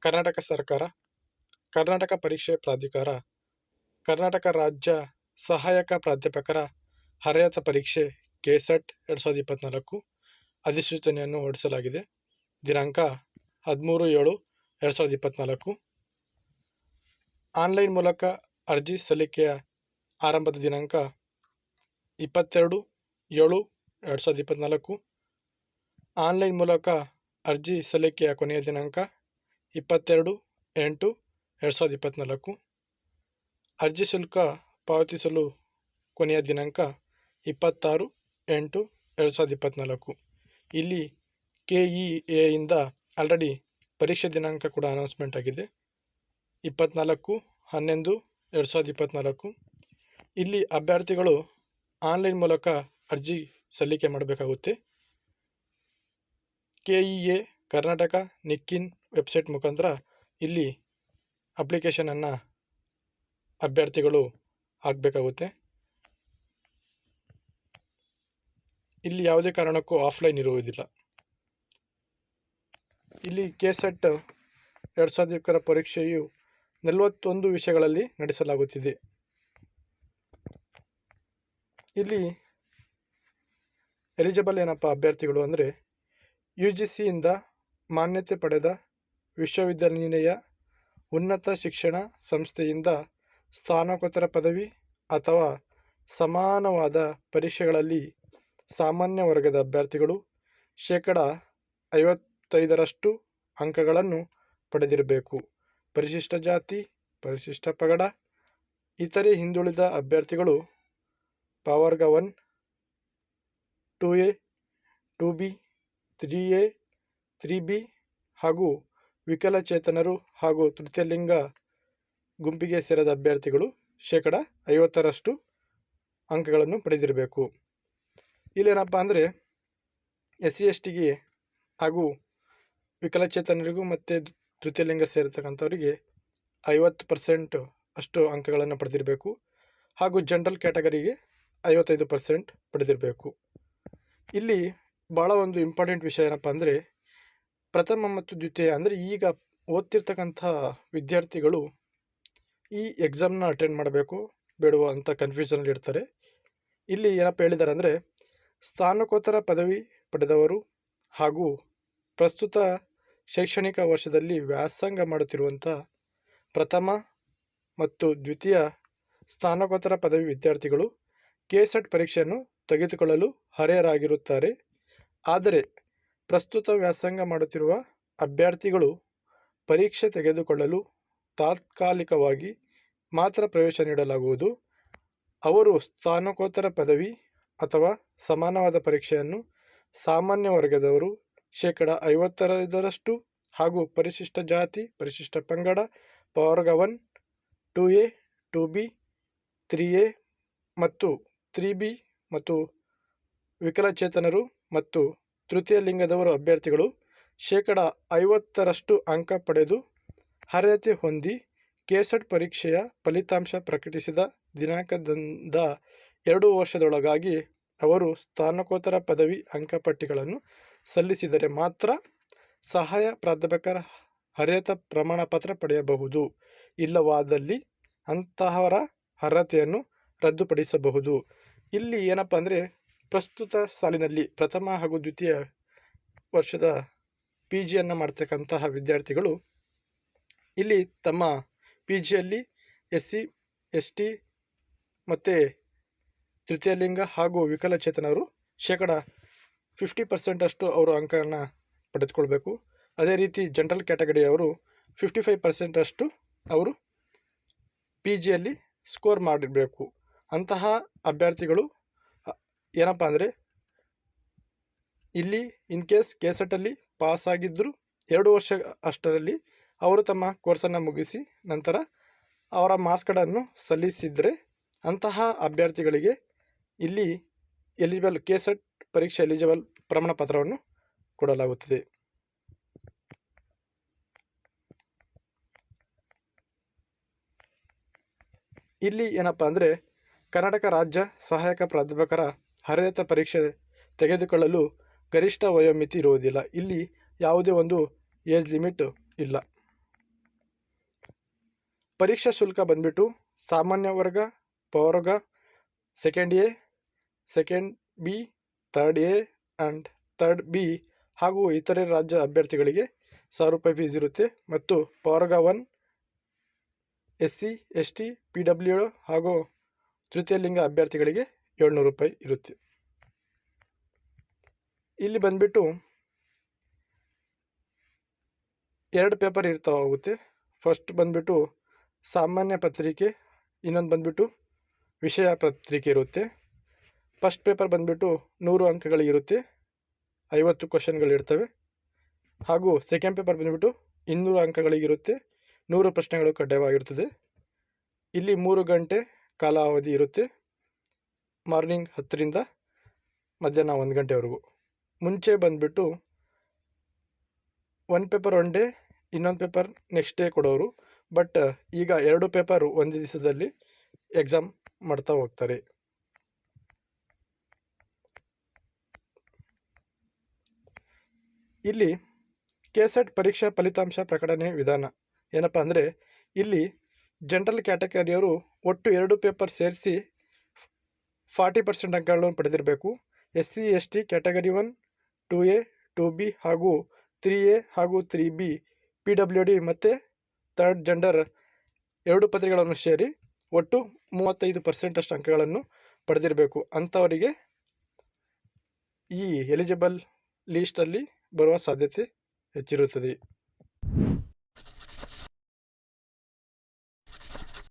ಕರ್ನಾಟಕ ಸರ್ಕಾರ, ಕರ್ನಾಟಕ ಪರೀಕ್ಷೆ ಪ್ರಾಧಿಕಾರ, ಕರ್ನಾಟಕ ರಾಜ್ಯ ಸಹಾಯಕ ಪ್ರಾಧ್ಯಾಪಕರ ಅರ್ಹತಾ ಪರೀಕ್ಷೆ ಕೆಸೆಟ್ 2024 ಅಧಿಸೂಚನೆಯನ್ನು ಹೊರಡಿಸಲಾಗಿದೆ. ದಿನಾಂಕ 13/7/2024. ಆನ್ಲೈನ್ ಮೂಲಕ ಅರ್ಜಿ ಸಲ್ಲಿಕೆಯ ಆರಂಭದ ದಿನಾಂಕ 22/7/2024. ಆನ್ಲೈನ್ ಮೂಲಕ ಅರ್ಜಿ ಸಲ್ಲಿಕೆಯ ಕೊನೆಯ ದಿನಾಂಕ 22/8/2024. ಅರ್ಜಿ ಶುಲ್ಕ ಪಾವತಿಸಲು ಕೊನೆಯ ದಿನಾಂಕ 26/8/2024. ಇಲ್ಲಿ KEAಯಿಂದ ಆಲ್ರೆಡಿ ಪರೀಕ್ಷೆ ದಿನಾಂಕ ಕೂಡ ಅನೌನ್ಸ್ಮೆಂಟ್ ಆಗಿದೆ, 24/11/2024. ಇಲ್ಲಿ ಅಭ್ಯರ್ಥಿಗಳು ಆನ್ಲೈನ್ ಮೂಲಕ ಅರ್ಜಿ ಸಲ್ಲಿಕೆ ಮಾಡಬೇಕಾಗುತ್ತೆ. KEA ಕರ್ನಾಟಕ ನಿಕ್ಕಿನ್ ವೆಬ್ಸೈಟ್ ಮುಖಾಂತರ ಇಲ್ಲಿ ಅಪ್ಲಿಕೇಶನನ್ನು ಅಭ್ಯರ್ಥಿಗಳು ಹಾಕಬೇಕಾಗುತ್ತೆ. ಇಲ್ಲಿ ಯಾವುದೇ ಕಾರಣಕ್ಕೂ ಆಫ್ಲೈನ್ ಇರುವುದಿಲ್ಲ. ಇಲ್ಲಿ ಕೆಸೆಟ್ 2024 ಪರೀಕ್ಷೆಯು 41 ವಿಷಯಗಳಲ್ಲಿ ನಡೆಸಲಾಗುತ್ತಿದೆ. ಇಲ್ಲಿ ಎಲಿಜಿಬಲ್ ಏನಪ್ಪ ಅಭ್ಯರ್ಥಿಗಳು ಅಂದರೆ UGCಯಿಂದ ಮಾನ್ಯತೆ ಪಡೆದ ವಿಶ್ವವಿದ್ಯಾನಿಲಯ, ಉನ್ನತ ಶಿಕ್ಷಣ ಸಂಸ್ಥೆಯಿಂದ ಸ್ನಾತಕೋತ್ತರ ಪದವಿ ಅಥವಾ ಸಮಾನವಾದ ಪರೀಕ್ಷೆಗಳಲ್ಲಿ ಸಾಮಾನ್ಯ ವರ್ಗದ ಅಭ್ಯರ್ಥಿಗಳು 55% ಅಂಕಗಳನ್ನು ಪಡೆದಿರಬೇಕು. ಪರಿಶಿಷ್ಟ ಜಾತಿ, ಪರಿಶಿಷ್ಟ ಪಂಗಡ, ಇತರೆ ಹಿಂದುಳಿದ ಅಭ್ಯರ್ಥಿಗಳು ಪ್ರವರ್ಗ 1, 2A, 2B, 3A, 3B ಹಾಗೂ ವಿಕಲಚೇತನರು ಹಾಗೂ ತೃತೀಯ ಲಿಂಗ ಗುಂಪಿಗೆ ಸೇರಿದ ಅಭ್ಯರ್ಥಿಗಳು 50% ಅಂಕಗಳನ್ನು ಪಡೆದಿರಬೇಕು. ಇಲ್ಲೇನಪ್ಪ ಅಂದರೆ SC STಗೆ ಹಾಗೂ ವಿಕಲಚೇತನರಿಗೂ ಮತ್ತು ತೃತೀಯ ಲಿಂಗ ಸೇರಿರ್ತಕ್ಕಂಥವರಿಗೆ 50% ಅಷ್ಟು ಅಂಕಗಳನ್ನು ಪಡೆದಿರಬೇಕು ಹಾಗೂ ಜನರಲ್ ಕ್ಯಾಟಗರಿಗೆ 55% ಪಡೆದಿರಬೇಕು. ಇಲ್ಲಿ ಭಾಳ ಒಂದು ಇಂಪಾರ್ಟೆಂಟ್ ವಿಷಯ ಏನಪ್ಪ ಅಂದರೆ ಪ್ರಥಮ ಮತ್ತು ದ್ವಿತೀಯ ಅಂದರೆ ಈಗ ಓದ್ತಿರ್ತಕ್ಕಂಥ ವಿದ್ಯಾರ್ಥಿಗಳು ಈ ಎಕ್ಸಾಮ್ನ ಅಟೆಂಡ್ ಮಾಡಬೇಕು ಬೇಡವೋ ಅಂತ ಕನ್ಫ್ಯೂಷನಲ್ಲಿ ಇರ್ತಾರೆ. ಇಲ್ಲಿ ಏನಪ್ಪ ಹೇಳಿದ್ದಾರೆ ಅಂದರೆ ಸ್ನಾತಕೋತ್ತರ ಪದವಿ ಪಡೆದವರು ಹಾಗೂ ಪ್ರಸ್ತುತ ಶೈಕ್ಷಣಿಕ ವರ್ಷದಲ್ಲಿ ವ್ಯಾಸಂಗ ಮಾಡುತ್ತಿರುವಂಥ ಪ್ರಥಮ ಮತ್ತು ದ್ವಿತೀಯ ಸ್ನಾತಕೋತ್ತರ ಪದವಿ ವಿದ್ಯಾರ್ಥಿಗಳು ಕೆಸೆಟ್ ಪರೀಕ್ಷೆಯನ್ನು ತೆಗೆದುಕೊಳ್ಳಲು ಅರ್ಹರಾಗಿರುತ್ತಾರೆ. ಆದರೆ ಪ್ರಸ್ತುತ ವ್ಯಾಸಂಗ ಮಾಡುತ್ತಿರುವ ಅಭ್ಯರ್ಥಿಗಳು ಪರೀಕ್ಷೆ ತೆಗೆದುಕೊಳ್ಳಲು ತಾತ್ಕಾಲಿಕವಾಗಿ ಮಾತ್ರ ಪ್ರವೇಶ ನೀಡಲಾಗುವುದು. ಅವರು ಸ್ನಾತಕೋತ್ತರ ಪದವಿ ಅಥವಾ ಸಮಾನವಾದ ಪರೀಕ್ಷೆಯನ್ನು ಸಾಮಾನ್ಯ ವರ್ಗದವರು 55% ಹಾಗೂ ಪರಿಶಿಷ್ಟ ಜಾತಿ, ಪರಿಶಿಷ್ಟ ಪಂಗಡ, ಪ್ರವರ್ಗ 1, 2A, 2B, 3A ಮತ್ತು 3B ಮತ್ತು ವಿಕಲಚೇತನರು ಮತ್ತು ತೃತೀಯ ಲಿಂಗದವರು ಅಭ್ಯರ್ಥಿಗಳು 50% ಅಂಕ ಪಡೆದು ಅರ್ಹತೆ ಹೊಂದಿ ಕೆಸೆಟ್ ಪರೀಕ್ಷೆಯ ಫಲಿತಾಂಶ ಪ್ರಕಟಿಸಿದ ದಿನಾಂಕದಿಂದ 2 ವರ್ಷದೊಳಗಾಗಿ ಅವರು ಸ್ನಾತಕೋತ್ತರ ಪದವಿ ಅಂಕಪಟ್ಟಿಗಳನ್ನು ಸಲ್ಲಿಸಿದರೆ ಮಾತ್ರ ಸಹಾಯ ಪ್ರಾಧ್ಯಾಪಕರ ಅರ್ಹತಾ ಪ್ರಮಾಣ ಪತ್ರ ಪಡೆಯಬಹುದು. ಇಲ್ಲವಾದಲ್ಲಿ ಅಂತಹವರ ಅರ್ಹತೆಯನ್ನು ರದ್ದುಪಡಿಸಬಹುದು. ಇಲ್ಲಿ ಏನಪ್ಪ ಅಂದರೆ ಪ್ರಸ್ತುತ ಸಾಲಿನಲ್ಲಿ ಪ್ರಥಮ ಹಾಗೂ ದ್ವಿತೀಯ ವರ್ಷದ PGಯನ್ನು ಮಾಡ್ತಕ್ಕಂತಹ ವಿದ್ಯಾರ್ಥಿಗಳು ಇಲ್ಲಿ ತಮ್ಮ PGಯಲ್ಲಿ SC ST ಮತ್ತು ತೃತೀಯ ಲಿಂಗ ಹಾಗೂ ವಿಕಲಚೇತನರು 50% ಅಷ್ಟು ಅವರು ಅಂಕವನ್ನು ಪಡೆದುಕೊಳ್ಬೇಕು. ಅದೇ ರೀತಿ ಜನರಲ್ ಕ್ಯಾಟಗರಿಯವರು 55% ಅಷ್ಟು ಅವರು PGಯಲ್ಲಿ ಸ್ಕೋರ್ ಮಾಡಿರಬೇಕು. ಅಂತಹ ಅಭ್ಯರ್ಥಿಗಳು ಏನಪ್ಪ ಅಂದರೆ ಇಲ್ಲಿ ಇನ್ ಕೇಸ್ ಕೆಸೆಟಲ್ಲಿ ಪಾಸ್ ಆಗಿದ್ದರೂ 2 ವರ್ಷ ಅಷ್ಟರಲ್ಲಿ ಅವರು ತಮ್ಮ ಕೋರ್ಸನ್ನು ಮುಗಿಸಿ ನಂತರ ಅವರ ಮಾರ್ಕ್ಸ್ ಕಾರ್ಡನ್ನು ಸಲ್ಲಿಸಿದರೆ ಅಂತಹ ಅಭ್ಯರ್ಥಿಗಳಿಗೆ ಇಲ್ಲಿ ಎಲಿಜಿಬಲ್ ಕೆಸೆಟ್ ಪರೀಕ್ಷೆ ಎಲಿಜಿಬಲ್ ಪ್ರಮಾಣ ಪತ್ರವನ್ನು ಕೊಡಲಾಗುತ್ತದೆ. ಇಲ್ಲಿ ಏನಪ್ಪ ಅಂದರೆ ಕರ್ನಾಟಕ ರಾಜ್ಯ ಸಹಾಯಕ ಪ್ರಾಧ್ಯಾಪಕರ ಅರ್ಹತಾ ಪರೀಕ್ಷೆ ತೆಗೆದುಕೊಳ್ಳಲು ಗರಿಷ್ಠ ವಯೋಮಿತಿ ಇರುವುದಿಲ್ಲ. ಇಲ್ಲಿ ಯಾವುದೇ ಒಂದು ಏಜ್ ಲಿಮಿಟ್ ಇಲ್ಲ. ಪರೀಕ್ಷಾ ಶುಲ್ಕ ಬಂದ್ಬಿಟ್ಟು ಸಾಮಾನ್ಯ ವರ್ಗ, ಪವರ್ಗ, second A, second B, third A and third B ಹಾಗೂ ಇತರೆ ರಾಜ್ಯ ಅಭ್ಯರ್ಥಿಗಳಿಗೆ 1000 ರೂಪಾಯಿ ಫೀಸ್ ಇರುತ್ತೆ. ಮತ್ತು ಪವರ್ಗ 1 SC, ST, PWD ಹಾಗೂ ತೃತೀಯ ಲಿಂಗ ಅಭ್ಯರ್ಥಿಗಳಿಗೆ 700 ರೂಪಾಯಿ ಇರುತ್ತೆ. ಇಲ್ಲಿ ಬಂದ್ಬಿಟ್ಟು 2 ಪೇಪರ್ ಹೋಗುತ್ತೆ. ಫಸ್ಟ್ ಬಂದ್ಬಿಟ್ಟು ಸಾಮಾನ್ಯ ಪತ್ರಿಕೆ, ಇನ್ನೊಂದು ಬಂದ್ಬಿಟ್ಟು ವಿಷಯ ಪತ್ರಿಕೆ ಇರುತ್ತೆ. ಫಸ್ಟ್ ಪೇಪರ್ ಬಂದ್ಬಿಟ್ಟು 100 ಅಂಕಗಳಿರುತ್ತೆ, 50 ಕ್ವಶನ್ಗಳಿರ್ತವೆ. ಹಾಗೂ ಸೆಕೆಂಡ್ ಪೇಪರ್ ಬಂದ್ಬಿಟ್ಟು 200 ಅಂಕಗಳಿಗಿರುತ್ತೆ, 100 ಪ್ರಶ್ನೆಗಳು ಕಡ್ಡಾಯವಾಗಿರುತ್ತದೆ. ಇಲ್ಲಿ 3 ಗಂಟೆ ಕಾಲಾವಧಿ ಇರುತ್ತೆ, ಮಾರ್ನಿಂಗ್ 10ರಿಂದ ಮಧ್ಯಾಹ್ನ 1 ಗಂಟೆವರೆಗೂ. ಮುಂಚೆ ಬಂದ್ಬಿಟ್ಟು ಒಂದು ಪೇಪರ್ ಒನ್ ಡೇ, ಇನ್ನೊಂದು ಪೇಪರ್ ನೆಕ್ಸ್ಟ್ ಡೇ ಕೊಡೋರು. ಬಟ್ ಈಗ 2 ಪೇಪರ್ ಒಂದು ದಿವಸದಲ್ಲಿ ಎಕ್ಸಾಮ್ ಮಾಡ್ತಾ ಹೋಗ್ತಾರೆ. ಇಲ್ಲಿ ಕೆಸೆಟ್ ಪರೀಕ್ಷಾ ಫಲಿತಾಂಶ ಪ್ರಕಟಣೆ ವಿಧಾನ ಏನಪ್ಪ ಅಂದರೆ, ಇಲ್ಲಿ ಜನರಲ್ ಕ್ಯಾಟಗರಿಯವರು ಒಟ್ಟು 2 ಪೇಪರ್ ಸೇರಿಸಿ 40% ಅಂಕಗಳನ್ನು ಪಡೆದಿರಬೇಕು. SC, ST category 1, 2A, 2B ಹಾಗೂ 3A ಹಾಗೂ 3B, PWD ಮತ್ತು ಥರ್ಡ್ ಜೆಂಡರ್ 2 ಪತ್ರಿಕೆಗಳನ್ನು ಸೇರಿ ಒಟ್ಟು 35% ಅಷ್ಟು ಅಂಕಗಳನ್ನು ಪಡೆದಿರಬೇಕು. ಅಂಥವರಿಗೆ ಈ ಎಲಿಜಿಬಲ್ ಲೀಸ್ಟಲ್ಲಿ ಬರುವ ಸಾಧ್ಯತೆ ಹೆಚ್ಚಿರುತ್ತದೆ.